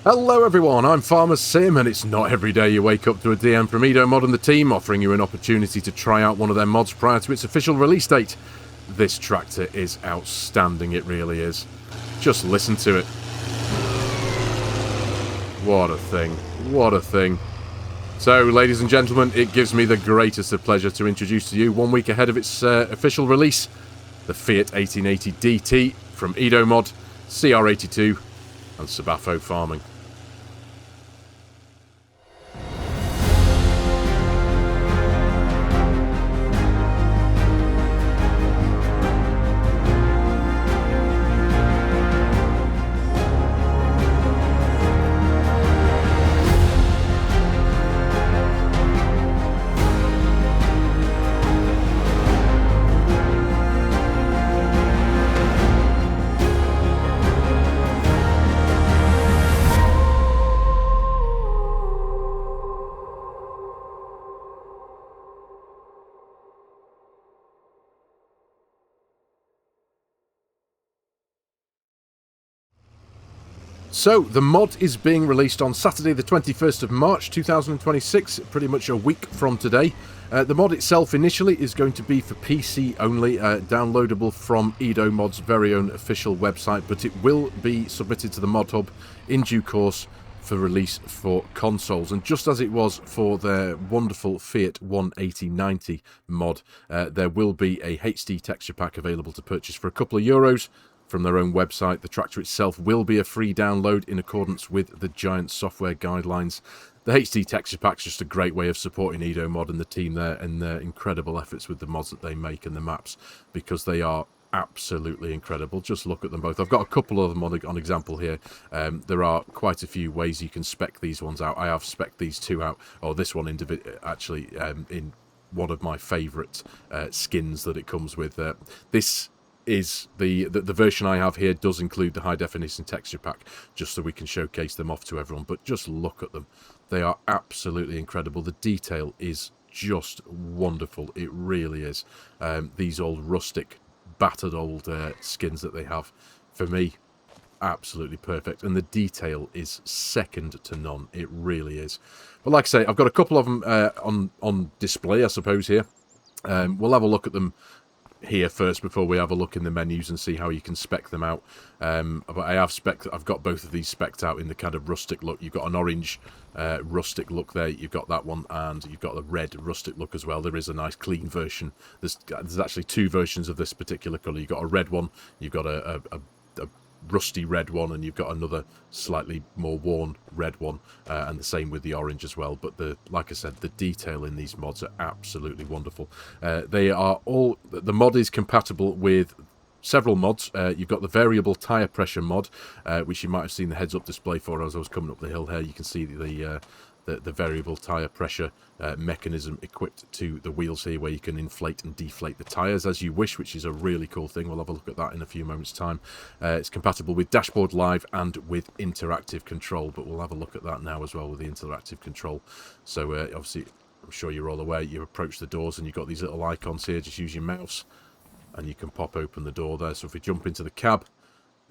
Hello everyone, I'm FARMERSIM, and it's not every day you wake up to a DM from EdoMod and the team offering you an opportunity to try out one of their mods prior to its official release date. This tractor is outstanding, it really is. Just listen to it. What a thing, what a thing. So, ladies and gentlemen, it gives me the greatest of pleasure to introduce to you, 1 week ahead of its official release, the Fiat 1880 DT from EdoMod, CR82 and Sabafo Farming. So, the mod is being released on Saturday the 21st of March 2026, pretty much a week from today. The mod itself initially is going to be for PC only, downloadable from EdoMod's very own official website, but it will be submitted to the Mod Hub in due course for release for consoles. And just as it was for their wonderful Fiat 18090 mod, there will be a HD texture pack available to purchase for a couple of euros from their own website. The tractor itself will be a free download in accordance with the Giant software guidelines. The HD texture pack is just a great way of supporting EdoMod and the team there and their incredible efforts with the mods that they make and the maps, because they are absolutely incredible. Just look at them both. I've got a couple of them on example here. There are quite a few ways you can spec these ones out. I have spec'd these two out, or this one actually in one of my favourite skins that it comes with. This is the version I have here does include the high definition texture pack, just so we can showcase them off to everyone. But just look at them. They are absolutely incredible. The detail is just wonderful. It really is. These old rustic, battered old skins that they have, for me, absolutely perfect. And the detail is second to none. It really is. But like I say, I've got a couple of them on display, I suppose, here. We'll have a look at them here first before we have a look in the menus and see how you can spec them out. But I've got both of these specced out in the kind of rustic look. You've got an orange rustic look there, you've got that one, and you've got the red rustic look as well. There is a nice clean version. There's actually two versions of this particular colour. You've got a red one, you've got a rusty red one, and you've got another slightly more worn red one, and the same with the orange as well. But like I said, the detail in these mods are absolutely wonderful. The mod is compatible with several mods. You've got the variable tire pressure mod, which you might have seen the heads up display for as I was coming up the hill here. You can see the variable tire pressure mechanism equipped to the wheels here, where you can inflate and deflate the tires as you wish, which is a really cool thing. We'll have a look at that in a few moments time. It's compatible with Dashboard Live and with interactive control, but we'll have a look at that now as well with the interactive control. So obviously, I'm sure you're all aware, you approach the doors and you've got these little icons here. Just use your mouse and you can pop open the door there. So if we jump into the cab,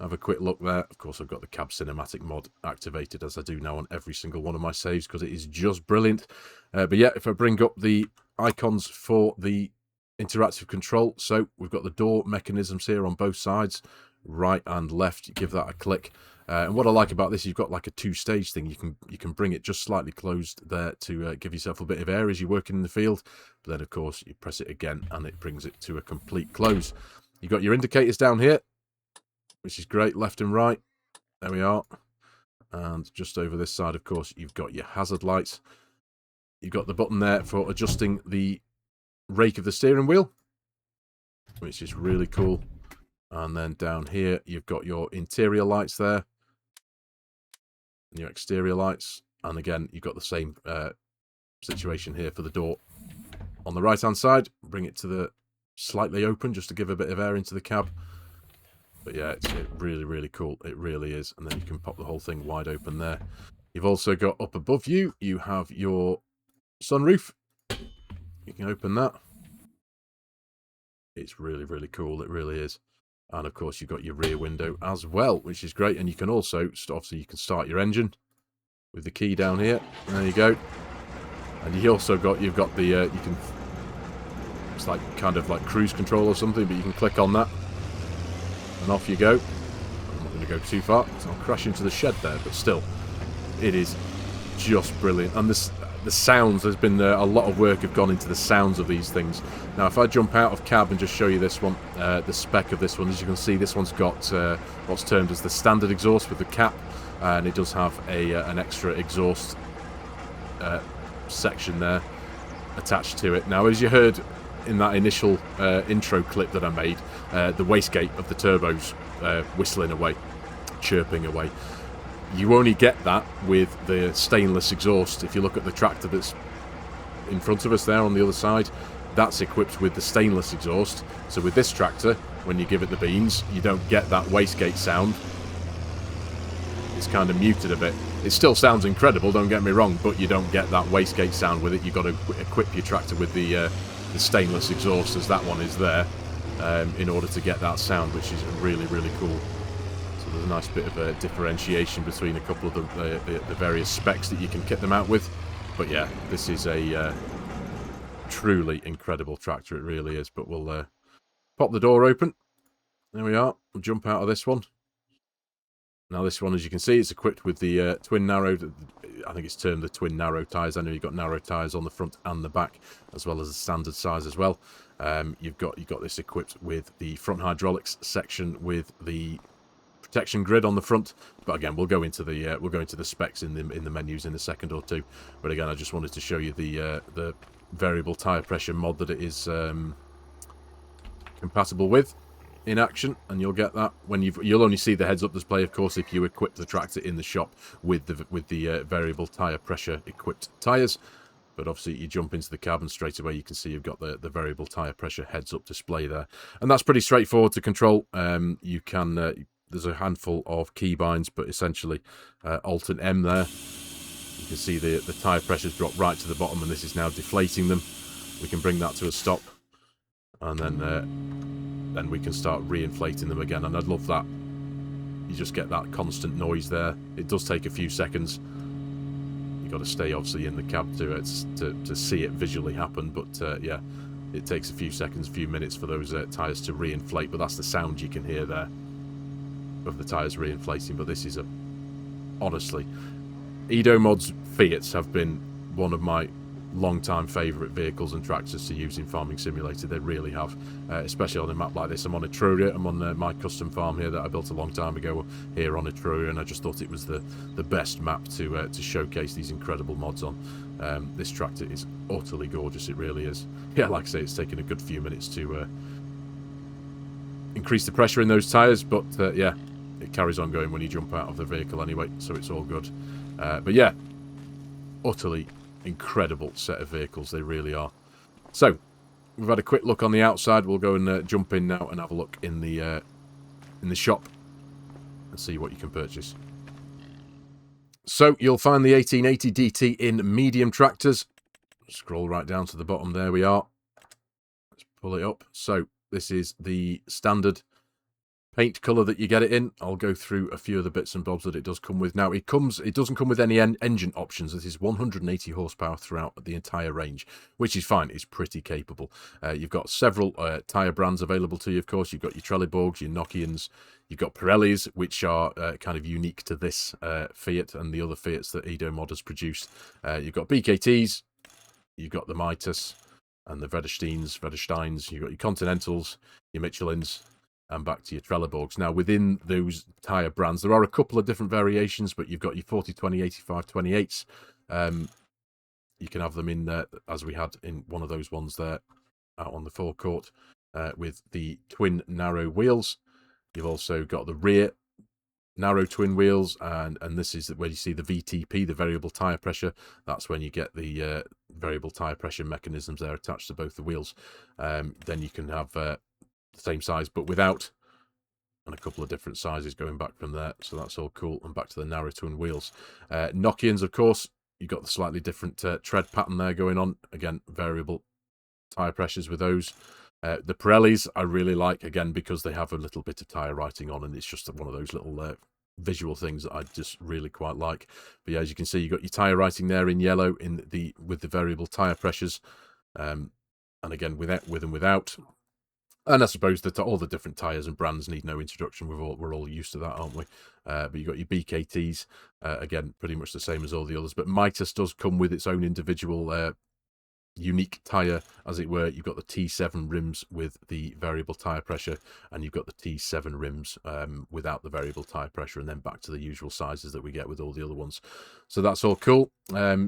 have a quick look there. Of course, I've got the cab cinematic mod activated, as I do now on every single one of my saves, because it is just brilliant. But yeah, if I bring up the icons for the interactive control, so we've got the door mechanisms here on both sides, right and left. You give that a click. And what I like about this, you've got like a two-stage thing. You can bring it just slightly closed there to give yourself a bit of air as you're working in the field. But then, of course, you press it again and it brings it to a complete close. You've got your indicators down here, which is great, left and right. There we are. And just over this side, of course, you've got your hazard lights. You've got the button there for adjusting the rake of the steering wheel, which is really cool. And then down here, you've got your interior lights there, and your exterior lights. And again, you've got the same situation here for the door. On the right-hand side, bring it to the slightly open, just to give a bit of air into the cab. But yeah, it's really, really cool. It really is. And then you can pop the whole thing wide open there. You've also got up above you, you have your sunroof. You can open that. It's really, really cool. It really is. And of course, you've got your rear window as well, which is great. And you can also, obviously, you can start your engine. with the key down here. There you go. And you also got, you've got the, you can, it's like kind of like cruise control or something, but you can click on that. And off you go. I'm not going to go too far, so I'll crash into the shed there, but still, it is just brilliant. And this, the sounds, there's been a lot of work have gone into the sounds of these things. Now, if I jump out of cab and just show you this one, the spec of this one, as you can see, this one's got what's termed as the standard exhaust with the cap, and it does have an extra exhaust section there attached to it. Now, as you heard in that initial intro clip that I made, the wastegate of the turbos whistling away, chirping away. You only get that with the stainless exhaust. If you look at the tractor that's in front of us there on the other side, that's equipped with the stainless exhaust. So with this tractor, when you give it the beans, you don't get that wastegate sound. It's kind of muted a bit. It still sounds incredible, don't get me wrong, but you don't get that wastegate sound with it. You've got to equip your tractor with the stainless exhaust, as that one is there, in order to get that sound, which is really, really cool. There's a nice bit of a differentiation between a couple of the various specs that you can kit them out with. But yeah, this is a truly incredible tractor, it really is. But we'll pop the door open. There we are. We'll jump out of this one. Now this one, as you can see, it's equipped with the twin narrow, I think it's termed the twin narrow tyres. I know you've got narrow tyres on the front and the back, as well as the standard size as well. You've got this equipped with the front hydraulics section with the protection grid on the front, but again we'll go into the specs in the menus in a second or two. But again, I just wanted to show you the variable tire pressure mod that it is compatible with in action, and you'll get that when you'll only see the heads-up display, of course, if you equip the tractor in the shop with the variable tire pressure equipped tires. But obviously you jump into the cab and straight away you can see you've got the variable tire pressure heads-up display there, and that's pretty straightforward to control. You can there's a handful of keybinds, but essentially Alt and M there. You can see the tyre pressures drop right to the bottom, and this is now deflating them. We can bring that to a stop, and then we can start re-inflating them again. And I'd love that. You just get that constant noise there. It does take a few seconds. You've got to stay obviously in the cab to see it visually happen, but yeah, it takes a few seconds, a few minutes for those tyres to re-inflate, but that's the sound you can hear there of the tyres re-inflating. But this is honestly, EdoMod's Fiats have been one of my long-time favourite vehicles and tractors to use in Farming Simulator. They really have, especially on a map like this. I'm on Etruria. I'm on my custom farm here that I built a long time ago here on Etruria, and I just thought it was the best map to showcase these incredible mods on. This tractor is utterly gorgeous, it really is. Yeah, like I say, it's taken a good few minutes to increase the pressure in those tyres, but yeah, it carries on going when you jump out of the vehicle anyway, so it's all good. But yeah, utterly incredible set of vehicles, they really are. So we've had a quick look on the outside. We'll go and jump in now and have a look in the shop and see what you can purchase. So you'll find the 1880 DT in medium tractors. Scroll right down to the bottom, there we are. Let's pull it up. So this is the standard paint colour that you get it in. I'll go through a few of the bits and bobs that it does come with. Now, it doesn't come with any engine options. This is 180 horsepower throughout the entire range, which is fine. It's pretty capable. You've got several tyre brands available to you, of course. You've got your Trelleborgs, your Nokians, you've got Pirellis, which are kind of unique to this Fiat and the other Fiats that EdoMod has produced. You've got BKTs, you've got the Mitas and the Vedersteins, you've got your Continentals, your Michelins, and back to your Trelleborgs. Now, within those tyre brands, there are a couple of different variations, but you've got your 40-20, 85-28s. You can have them in, as we had in one of those ones there, out on the forecourt, with the twin narrow wheels. You've also got the rear narrow twin wheels, and this is where you see the VTP, the variable tyre pressure. That's when you get the variable tyre pressure mechanisms there attached to both the wheels. Then you can have the same size but without, and a couple of different sizes going back from there, so that's all cool. And back to the narrow twin wheels. Nokians, of course, you've got the slightly different tread pattern there going on. Again, variable tyre pressures with those. The Pirellis I really like, again, because they have a little bit of tyre writing on, and it's just one of those little visual things that I just really quite like. But yeah, as you can see, you've got your tyre writing there in yellow with the variable tyre pressures, and again with and without. And I suppose that all the different tyres and brands need no introduction. We're all used to that, aren't we? But you've got your BKTs, again, pretty much the same as all the others. But Mitas does come with its own individual unique tyre, as it were. You've got the T7 rims with the variable tyre pressure, and you've got the T7 rims without the variable tyre pressure, and then back to the usual sizes that we get with all the other ones. So that's all cool.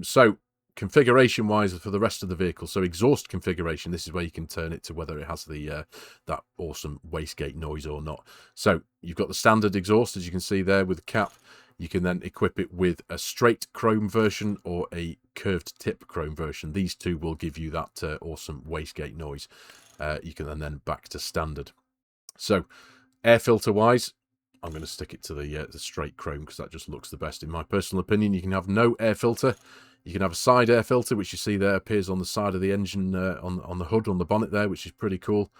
So configuration wise for the rest of the vehicle, so exhaust configuration, this is where you can turn it to whether it has the that awesome wastegate noise or not. So you've got the standard exhaust, as you can see there, with the cap. You can then equip it with a straight chrome version or a curved tip chrome version. These two will give you that awesome wastegate noise. You can then back to standard. So air filter wise, I'm going to stick it to the straight chrome because that just looks the best in my personal opinion. You can have no air filter. You can have a side air filter, which you see there appears on the side of the engine, on the hood, on the bonnet there, which is pretty cool.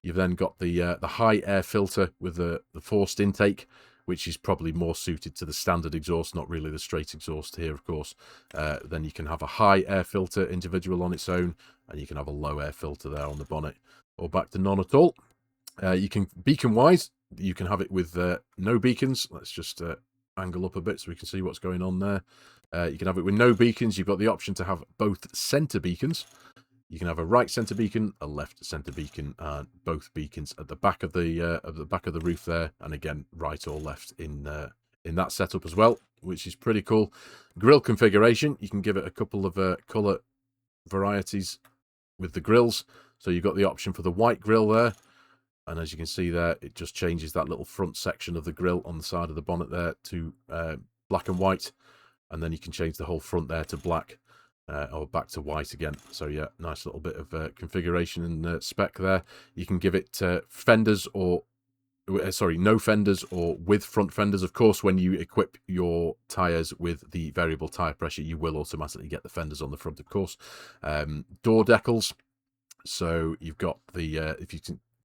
You've then got the high air filter with the forced intake, which is probably more suited to the standard exhaust, not really the straight exhaust here, of course. Then you can have a high air filter individual on its own, and you can have a low air filter there on the bonnet, or back to none at all. You can, beacon-wise, you can have it with no beacons. Let's just angle up a bit so we can see what's going on there. You can have it with no beacons. You've got the option to have both center beacons. You can have a right center beacon, a left center beacon, and both beacons at the back of the roof there, and again right or left in that setup as well, which is pretty cool. Grill configuration, you can give it a couple of color varieties with the grills. So you've got the option for the white grill there, and as you can see there, it just changes that little front section of the grill on the side of the bonnet there to black and white, and then you can change the whole front there to black. Or back to white again. So yeah, nice little bit of configuration and spec there. You can give it fenders or, sorry, no fenders or with front fenders. Of course, when you equip your tyres with the variable tyre pressure, you will automatically get the fenders on the front, of course. Door decals. So you've got the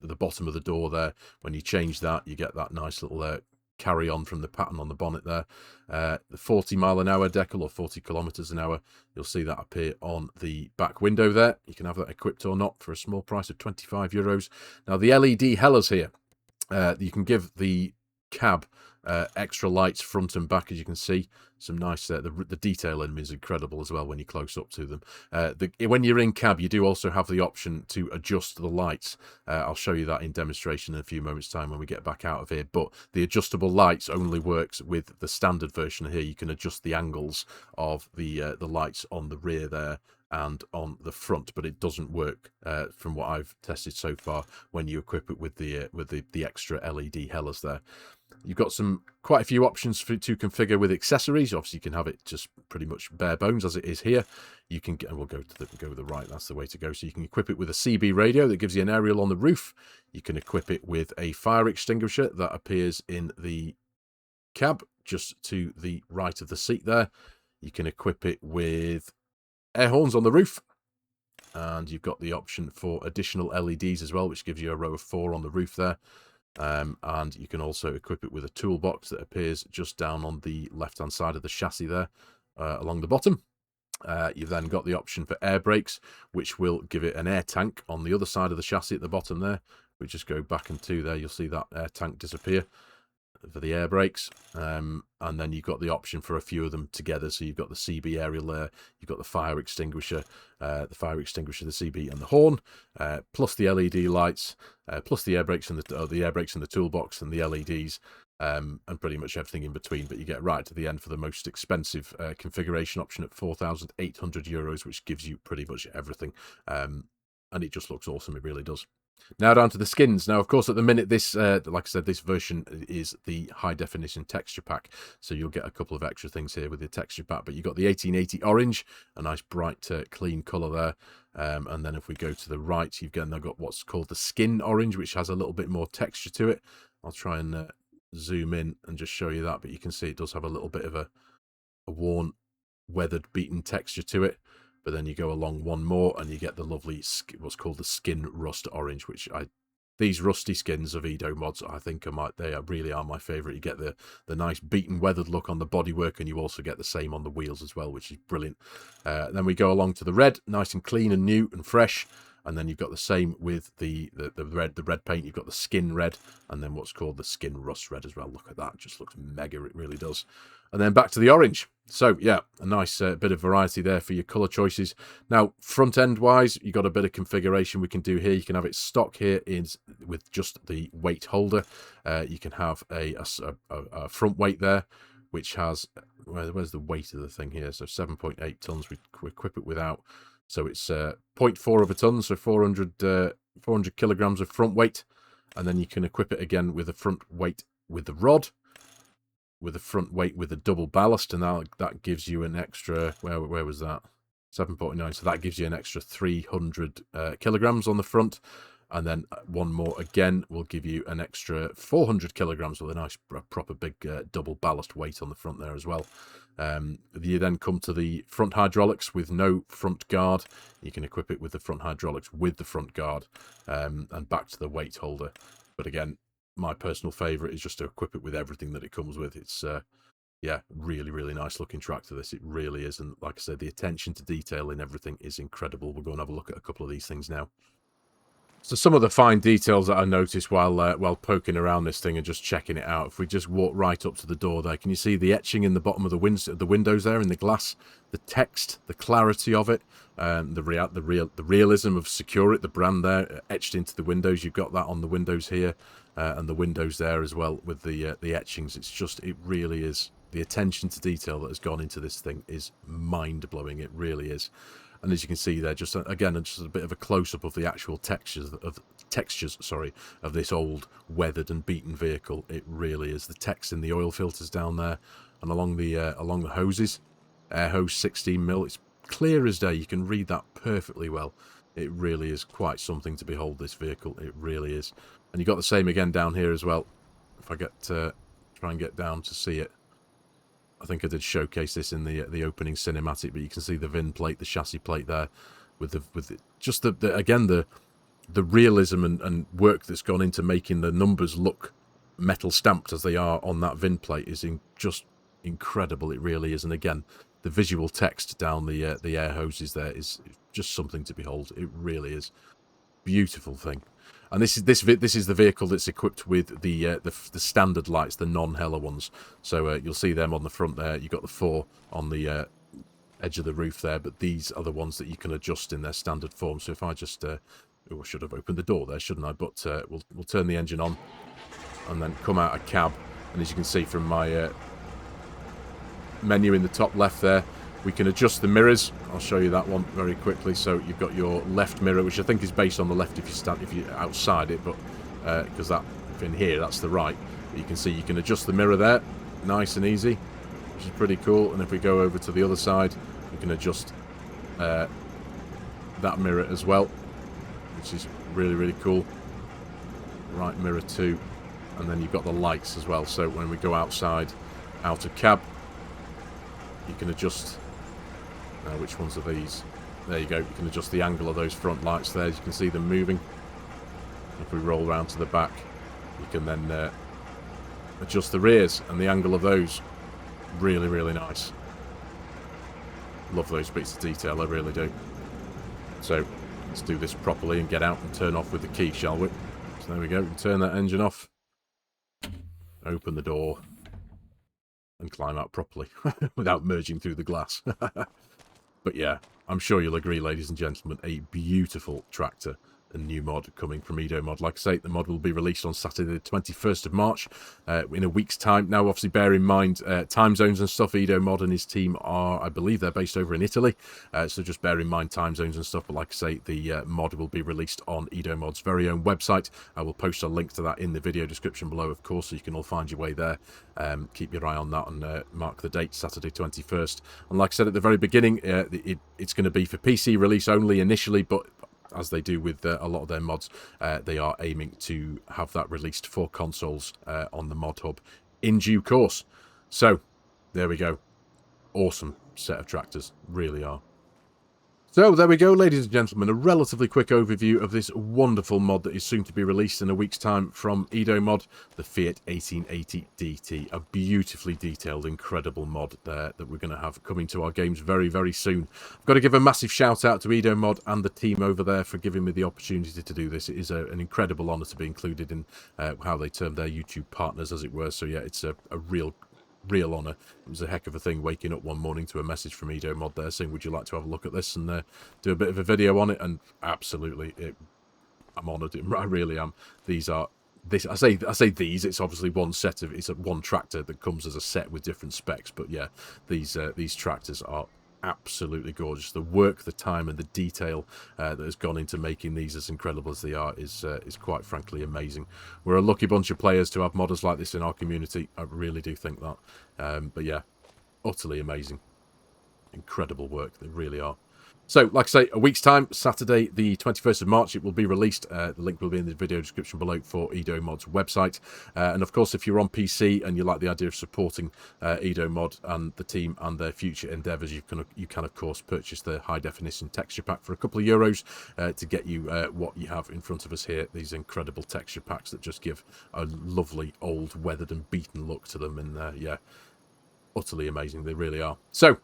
the bottom of the door there. When you change that, you get that nice little carry on from the pattern on the bonnet there. The 40-mile-an-hour decal, or 40 kilometers an hour, you'll see that appear on the back window there. You can have that equipped or not for a small price of €25. Now the LED hellers here, you can give the cab extra lights front and back, as you can see. Some nice, the detail in them is incredible as well when you're close up to them. When you're in cab, you do also have the option to adjust the lights. I'll show you that in demonstration in a few moments' time when we get back out of here. But the adjustable lights only works with the standard version here. You can adjust the angles of the lights on the rear there and on the front, but it doesn't work from what I've tested so far when you equip it with the extra LED hellers there. You've got quite a few options to configure with accessories. Obviously, you can have it just pretty much bare bones as it is here. You can get, and we'll go with the right. That's the way to go. So you can equip it with a CB radio that gives you an aerial on the roof. You can equip it with a fire extinguisher that appears in the cab just to the right of the seat there. You can equip it with air horns on the roof. And you've got the option for additional LEDs as well, which gives you a row of 4 on the roof there. And you can also equip it with a toolbox that appears just down on the left-hand side of the chassis there, along the bottom. You've then got the option for air brakes, which will give it an air tank on the other side of the chassis at the bottom there. We just go back and to there, you'll see that air tank disappear for the air brakes. And then you've got the option for a few of them together. So you've got the CB aerial there, you've got the fire extinguisher, the CB, and the horn, plus the LED lights, plus the air brakes and the toolbox and the LEDs, and pretty much everything in between. But you get right to the end for the most expensive configuration option at €4,800, which gives you pretty much everything. And it just looks awesome. It really does. Now down to the skins. Now, of course, at the minute, this, like I said, this version is the high-definition texture pack. So you'll get a couple of extra things here with the texture pack. But you've got the 1880 orange, a nice bright, clean colour there. And then if we go to the right, you've got what's called the skin orange, which has a little bit more texture to it. I'll try and zoom in and just show you that. But you can see it does have a little bit of a worn, weathered, beaten texture to it. But then you go along one more and you get the lovely, what's called the skin rust orange, which I these rusty skins of EdoMods, I think really are my favourite. You get the nice beaten, weathered look on the bodywork, and you also get the same on the wheels as well, which is brilliant. Then we go along to the red, nice and clean and new and fresh. And then you've got the same with the red paint. You've got the skin red, and then what's called the skin rust red as well. Look at that, it just looks mega, it really does. And then back to the orange. So yeah, a nice bit of variety there for your colour choices. Now, front end wise, you've got a bit of configuration we can do here. You can have it stock here with just the weight holder. You can have a front weight there, which has, where's the weight of the thing here? So 7.8 tons. We equip it without. So it's 0.4 of a ton, so 400 kilograms of front weight. And then you can equip it again with a front weight with the rod, with a front weight with a double ballast, and that gives you an extra, where was that? 7.9, so that gives you an extra 300 kilograms on the front. And then one more again will give you an extra 400 kilograms with a nice proper big double ballast weight on the front there as well. You then come to the front hydraulics with no front guard. You can equip it with the front hydraulics with the front guard, and back to the weight holder. But again, my personal favourite is just to equip it with everything that it comes with. It's yeah, really, really nice looking tractor, this. It really is. And like I said, the attention to detail in everything is incredible. We'll go and have a look at a couple of these things now. So some of the fine details that I noticed while poking around this thing and just checking it out. If we just walk right up to the door there, can you see the etching in the bottom of the windows there in the glass? The text, the clarity of it, the realism of Secure It, the brand there etched into the windows. You've got that on the windows here, and the windows there as well with the etchings. It really is. The attention to detail that has gone into this thing is mind blowing. It really is. And as you can see there, just a bit of a close-up of the actual textures of this old weathered and beaten vehicle. It really is. The text in the oil filters down there, and along the hoses, air hose 16mm. It's clear as day. You can read that perfectly well. It really is quite something to behold, this vehicle. It really is. And you got the same again down here as well. If I try and get down to see it. I think I did showcase this in the opening cinematic, but you can see the VIN plate, the chassis plate there, with the realism and work that's gone into making the numbers look metal stamped as they are on that VIN plate is just incredible. It really is. And again, the visual text down the air hoses there is just something to behold. It really is. Beautiful thing. And this is the vehicle that's equipped with the standard lights, the non-Hella ones. So you'll see them on the front there. You've got the 4 on the edge of the roof there, but these are the ones that you can adjust in their standard form. So if I just, I should have opened the door there, shouldn't I? But we'll turn the engine on and then come out of cab. And as you can see from my menu in the top left there, we can adjust the mirrors. I'll show you that one very quickly. So you've got your left mirror, which I think is based on the left if you're outside it, but because if in here that's the right. But you can see you can adjust the mirror there, nice and easy, which is pretty cool. And if we go over to the other side, we can adjust that mirror as well, which is really, really cool. Right mirror too, and then you've got the lights as well. So when we go outside, out of cab, you can adjust. Now, which ones are these? There you go. You can adjust the angle of those front lights there. As you can see them moving. If we roll around to the back, you can then adjust the rears and the angle of those. Really, really nice. Love those bits of detail, I really do. So, let's do this properly and get out and turn off with the key, shall we? So there we go. We can turn that engine off. Open the door. And climb out properly without merging through the glass. But yeah, I'm sure you'll agree, ladies and gentlemen, a beautiful tractor and new mod coming from EdoMod. Like I say, the mod will be released on Saturday the 21st of March in a week's time. Now, obviously, bear in mind time zones and stuff. EdoMod and his team are, I believe, they're based over in Italy. So just bear in mind time zones and stuff. But like I say, the mod will be released on EdoMod's very own website. I will post a link to that in the video description below, of course, so you can all find your way there. Keep your eye on that and mark the date, Saturday 21st. And like I said at the very beginning, it's going to be for PC release only initially, but as they do with a lot of their mods, they are aiming to have that released for consoles on the Mod Hub in due course. So, there we go. Awesome set of tractors. Really are. So there we go, ladies and gentlemen, a relatively quick overview of this wonderful mod that is soon to be released in a week's time from EdoMod, the Fiat 1880 DT. A beautifully detailed, incredible mod there that we're going to have coming to our games very, very soon. I've got to give a massive shout out to EdoMod and the team over there for giving me the opportunity to do this. It is an incredible honour to be included in how they term their YouTube partners, as it were. So yeah, it's a real honour. It was a heck of a thing waking up one morning to a message from EdoMod there saying, would you like to have a look at this and do a bit of a video on it? And absolutely, I'm honoured. I really am. These are this. I say these. It's obviously one set of. It's one tractor that comes as a set with different specs. But yeah, these tractors are absolutely gorgeous. The work, the time, and the detail that has gone into making these as incredible as they are is quite frankly amazing. We're a lucky bunch of players to have modders like this in our community. I really do think that. But yeah, utterly amazing. Incredible work. They really are. So, like I say, a week's time, Saturday, the 21st of March, it will be released. The link will be in the video description below for EdoMod's website. And of course, if you're on PC and you like the idea of supporting EdoMod and the team and their future endeavours, you can, of course, purchase the high-definition texture pack for a couple of euros to get you what you have in front of us here. These incredible texture packs that just give a lovely, old, weathered and beaten look to them. And, yeah, utterly amazing. They really are. So,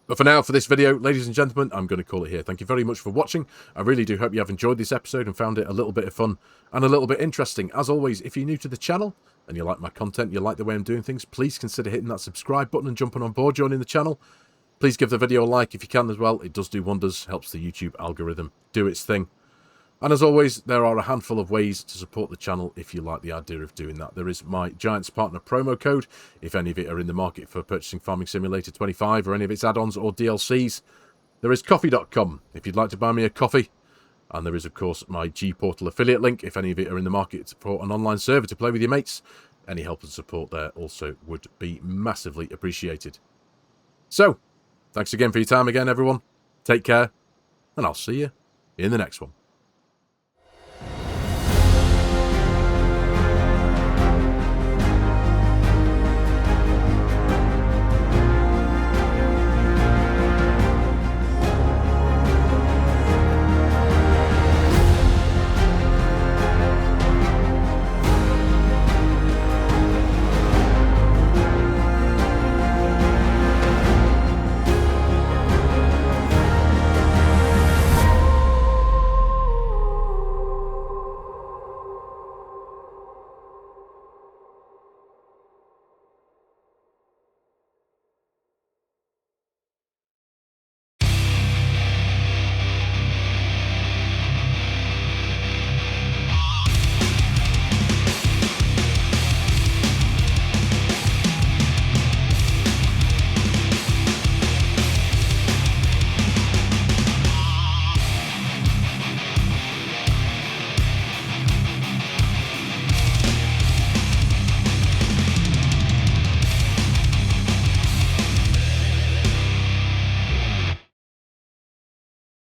but for now, for this video, ladies and gentlemen, I'm going to call it here. Thank you very much for watching. I really do hope you have enjoyed this episode and found it a little bit of fun and a little bit interesting. As always, if you're new to the channel and you like my content, you like the way I'm doing things, please consider hitting that subscribe button and jumping on board, joining the channel. Please give the video a like if you can as well. It does do wonders, helps the YouTube algorithm do its thing. And as always, there are a handful of ways to support the channel if you like the idea of doing that. There is my Giants Partner promo code, if any of it are in the market for purchasing Farming Simulator 25 or any of its add-ons or DLCs. There is coffee.com if you'd like to buy me a coffee. And there is, of course, my G-Portal affiliate link if any of it are in the market for an online server to play with your mates. Any help and support there also would be massively appreciated. So, thanks again for your time again, everyone. Take care, and I'll see you in the next one.